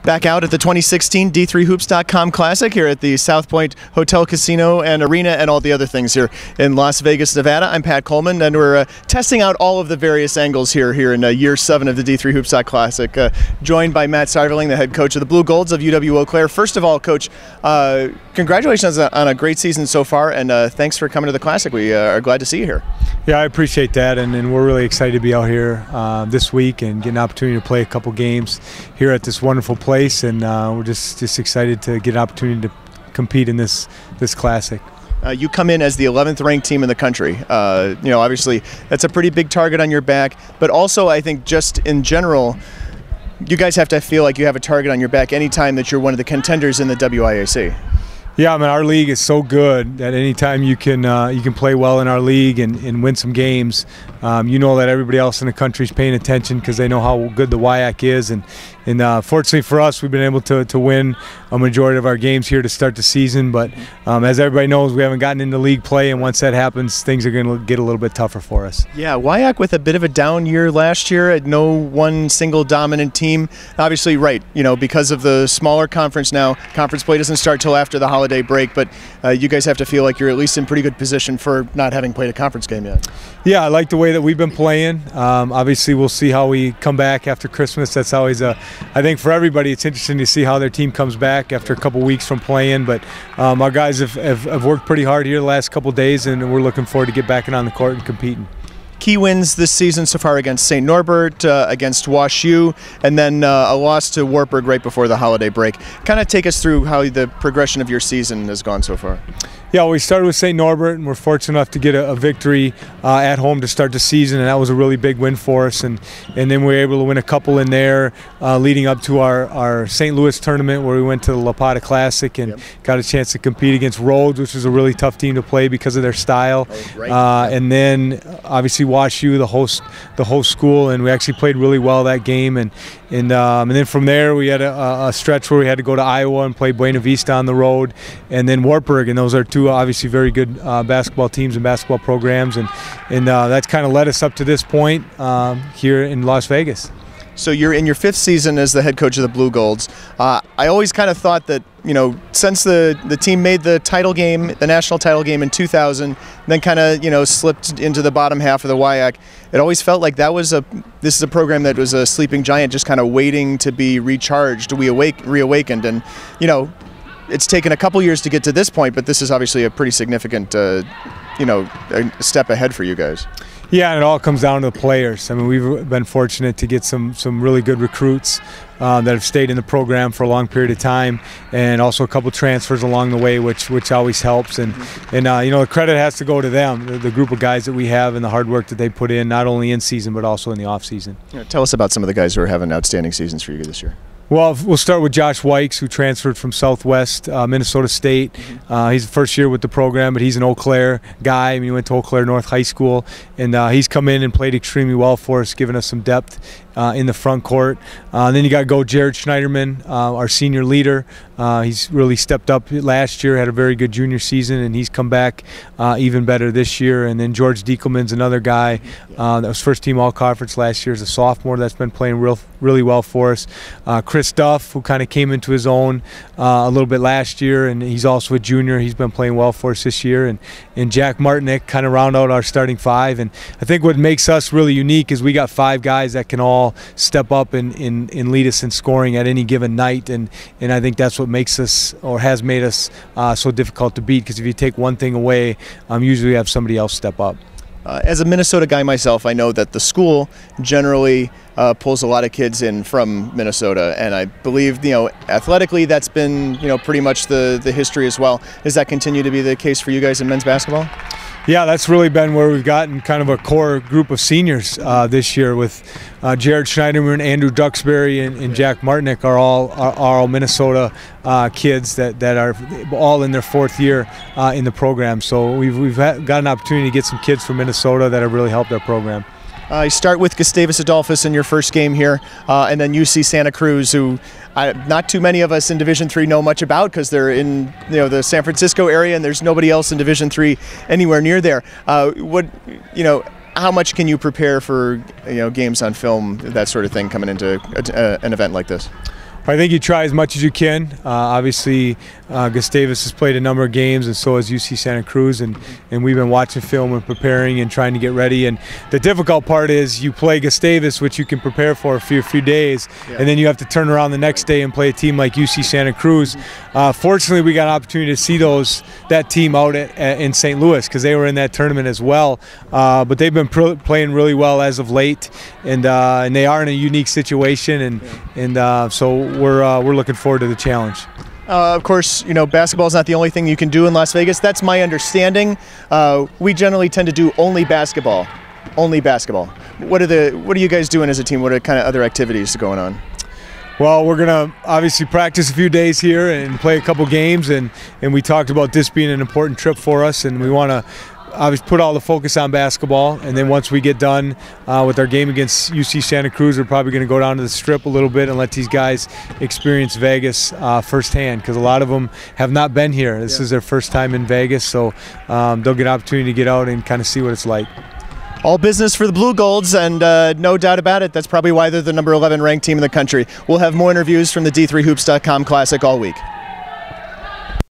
Back out at the 2016 D3Hoops.com Classic here at the South Point Hotel, Casino, and Arena, and all the other things here in Las Vegas, Nevada. I'm Pat Coleman, and we're testing out all of the various angles here in year 7 of the D3Hoops.com Classic. Joined by Matt Siverling, the head coach of the Blugolds of UW-Eau Claire. First of all, Coach, congratulations on a great season so far, and thanks for coming to the Classic. We are glad to see you here. Yeah, I appreciate that, and we're really excited to be out here this week and get an opportunity to play a couple games here at this wonderful place, and we're just excited to get an opportunity to compete in this Classic. You come in as the 11th ranked team in the country. Obviously that's a pretty big target on your back, but also I think just in general, you guys have to feel like you have a target on your back anytime that you're one of the contenders in the WIAC. Yeah, I mean, our league is so good that anytime you can play well in our league and win some games, you know that everybody else in the country is paying attention because they know how good the WIAC is. And fortunately for us, we've been able to win a majority of our games here to start the season. But as everybody knows, we haven't gotten into league play, and once that happens, things are going to get a little bit tougher for us. Yeah, WIAC with a bit of a down year last year, no one single dominant team. Obviously, right, because of the smaller conference now, conference play doesn't start till after the holiday break, but you guys have to feel like you're at least in pretty good position for not having played a conference game yet. Yeah, I like the way that we've been playing. Obviously, we'll see how we come back after Christmas. That's always I think for everybody, it's interesting to see how their team comes back after a couple weeks from playing. But our guys have worked pretty hard here the last couple days, and we're looking forward to get back on the court and competing. Key wins this season so far against St. Norbert, against WashU, and then a loss to Wartburg right before the holiday break. Kind of take us through how the progression of your season has gone so far. Yeah, we started with St. Norbert, and we're fortunate enough to get a victory at home to start the season, and that was a really big win for us. And then we were able to win a couple in there leading up to our St. Louis tournament, where we went to the La Plata Classic and got a chance to compete against Rhodes, which was a really tough team to play because of their style. And then obviously WashU, the host school, and we actually played really well that game. And then from there we had a stretch where we had to go to Iowa and play Buena Vista on the road, and then Wartburg, and those are two obviously very good basketball teams and basketball programs, and that's kind of led us up to this point here in Las Vegas. So you're in your 5th season as the head coach of the Blugolds. I always kind of thought that, since the team made the title game, the national title game in 2000, then kind of, slipped into the bottom half of the WIAC, it always felt like this is a program that was a sleeping giant just kind of waiting to be recharged, reawakened. And, it's taken a couple years to get to this point, but this is obviously a pretty significant, a step ahead for you guys. Yeah, and it all comes down to the players. I mean, we've been fortunate to get some really good recruits that have stayed in the program for a long period of time, and also a couple transfers along the way, which always helps. And the credit has to go to them, the group of guys that we have, and the hard work that they put in, not only in season but also in the off season. Tell us about some of the guys who are having outstanding seasons for you this year. Well, we'll start with Josh Wykes, who transferred from Southwest Minnesota State. He's the first year with the program, but he's an Eau Claire guy. I mean, he went to Eau Claire North High School, and he's come in and played extremely well for us, giving us some depth in the front court. Then you got to go Jared Schneiderman, our senior leader. He's really stepped up last year, had a very good junior season, and he's come back even better this year. And then George Diekelman's another guy that was first team all-conference last year as a sophomore that's been playing really well for us. Chris Duff, who kind of came into his own a little bit last year, and he's also a junior. He's been playing well for us this year. And Jack Martinick kind of round out our starting 5. And I think what makes us really unique is we got 5 guys that can all step up and lead us in scoring at any given night. And I think that's what makes us, or has made us, so difficult to beat, because if you take one thing away, usually you have somebody else step up. As a Minnesota guy myself, I know that the school generally pulls a lot of kids in from Minnesota, and I believe, athletically that's been, pretty much the history as well. Does that continue to be the case for you guys in men's basketball? Yeah, that's really been where we've gotten kind of a core group of seniors this year, with Jared Schneiderman, Andrew Duxbury, and Jack Martinick are all Minnesota kids that are all in their 4th year in the program. So we've got an opportunity to get some kids from Minnesota that have really helped our program. You start with Gustavus Adolphus in your first game here, and then UC Santa Cruz, who not too many of us in Division III know much about because they're in the San Francisco area, and there's nobody else in Division III anywhere near there. How much can you prepare for games on film, that sort of thing, coming into an event like this? I think you try as much as you can. Obviously, Gustavus has played a number of games, and so has UC Santa Cruz, and we've been watching film and preparing and trying to get ready. And the difficult part is you play Gustavus, which you can prepare for a few days, and then you have to turn around the next day and play a team like UC Santa Cruz. Fortunately, we got an opportunity to see that team out in St. Louis because they were in that tournament as well. But they've been playing really well as of late, and they are in a unique situation, and so we're looking forward to the challenge. Of course, basketball is not the only thing you can do in Las Vegas. That's my understanding. We generally tend to do only basketball. Only basketball. What are you guys doing as a team? What are kind of other activities going on? Well, we're going to obviously practice a few days here and play a couple games, and we talked about this being an important trip for us, and we want to obviously put all the focus on basketball, and then once we get done with our game against UC Santa Cruz, we're probably going to go down to the Strip a little bit and let these guys experience Vegas firsthand, because a lot of them have not been here. This is their first time in Vegas, so they'll get an opportunity to get out and kind of see what it's like. All business for the Blugolds, and no doubt about it, that's probably why they're the number 11 ranked team in the country. We'll have more interviews from the D3Hoops.com Classic all week.